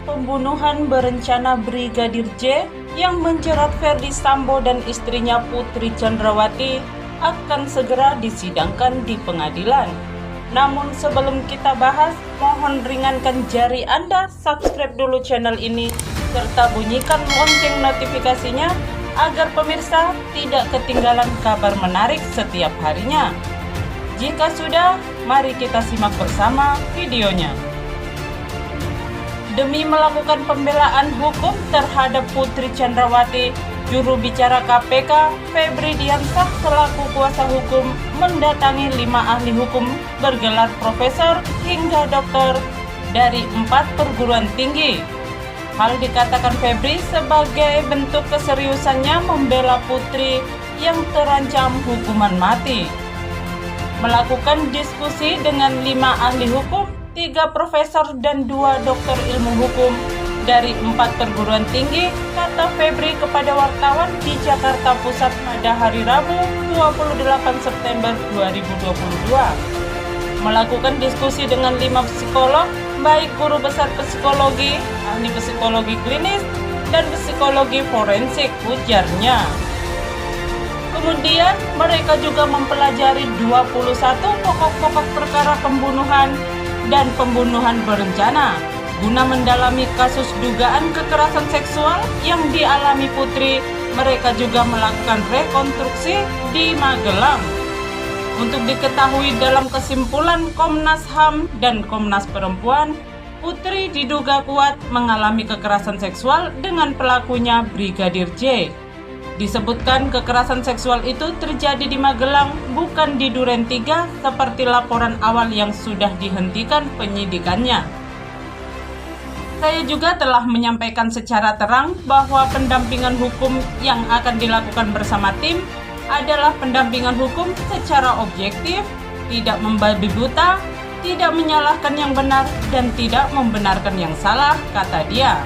pembunuhan berencana Brigadir J yang menjerat Ferdy Sambo dan istrinya Putri Chandrawati akan segera disidangkan di pengadilan. Namun sebelum kita bahas, mohon ringankan jari Anda, subscribe dulu channel ini, serta bunyikan lonceng notifikasinya agar pemirsa tidak ketinggalan kabar menarik setiap harinya. Jika sudah, mari kita simak bersama videonya. Demi melakukan pembelaan hukum terhadap Putri Chandrawati, juru bicara KPK Febri Diansah selaku kuasa hukum mendatangi 5 ahli hukum bergelar profesor hingga doktor dari 4 perguruan tinggi. Hal dikatakan Febri sebagai bentuk keseriusannya membela Putri yang terancam hukuman mati. Melakukan diskusi dengan 5 ahli hukum, 3 profesor dan 2 dokter ilmu hukum dari 4 perguruan tinggi, kata Febri kepada wartawan di Jakarta Pusat pada hari Rabu 28 September 2022. Melakukan diskusi dengan 5 psikolog, baik guru besar psikologi, ahli psikologi klinis, dan psikologi forensik, ujarnya. Kemudian mereka juga mempelajari 21 pokok-pokok perkara pembunuhan dan pembunuhan berencana guna mendalami kasus dugaan kekerasan seksual yang dialami Putri. Mereka juga melakukan rekonstruksi di Magelang. Untuk diketahui, dalam kesimpulan Komnas HAM dan Komnas Perempuan, Putri diduga kuat mengalami kekerasan seksual dengan pelakunya Brigadir J. Disebutkan kekerasan seksual itu terjadi di Magelang, bukan di Duren 3 seperti laporan awal yang sudah dihentikan penyidikannya. Saya juga telah menyampaikan secara terang bahwa pendampingan hukum yang akan dilakukan bersama tim adalah pendampingan hukum secara objektif, tidak membabi buta, tidak menyalahkan yang benar, dan tidak membenarkan yang salah, kata dia.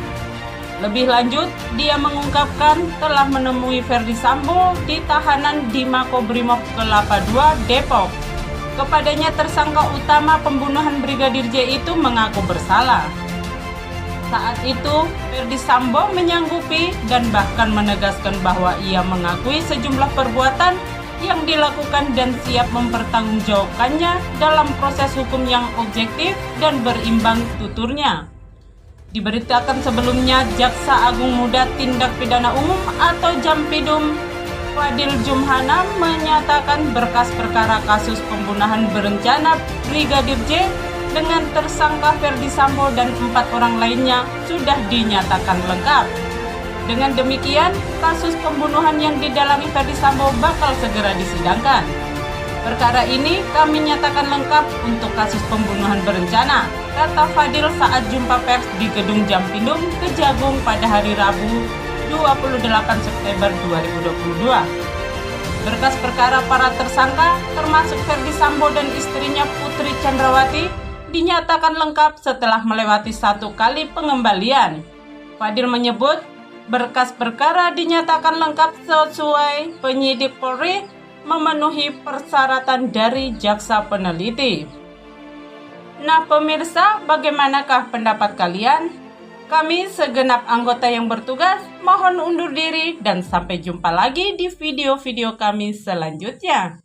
Lebih lanjut, dia mengungkapkan telah menemui Ferdy Sambo di tahanan di Makobrimob Kelapa II, Depok. Kepadanya tersangka utama pembunuhan Brigadir J itu mengaku bersalah. Saat itu, Ferdy Sambo menyanggupi dan bahkan menegaskan bahwa ia mengakui sejumlah perbuatan yang dilakukan dan siap mempertanggungjawabkannya dalam proses hukum yang objektif dan berimbang, tuturnya. Diberitakan sebelumnya, Jaksa Agung Muda Tindak Pidana Umum atau Jampidum Fadil Jumhana menyatakan berkas perkara kasus pembunuhan berencana Brigadir J dengan tersangka Ferdy Sambo dan 4 orang lainnya sudah dinyatakan lengkap. Dengan demikian, kasus pembunuhan yang didalami Ferdy Sambo bakal segera disidangkan. Perkara ini kami nyatakan lengkap untuk kasus pembunuhan berencana, kata Fadil saat jumpa pers di Gedung Jampidum Kejagung pada hari Rabu 28 September 2022. Berkas perkara para tersangka termasuk Ferdy Sambo dan istrinya Putri Chandrawati dinyatakan lengkap setelah melewati 1 kali pengembalian. Fadil menyebut berkas perkara dinyatakan lengkap sesuai penyidik Polri memenuhi persyaratan dari jaksa peneliti. Nah pemirsa, bagaimanakah pendapat kalian? Kami segenap anggota yang bertugas mohon undur diri dan sampai jumpa lagi di video-video kami selanjutnya.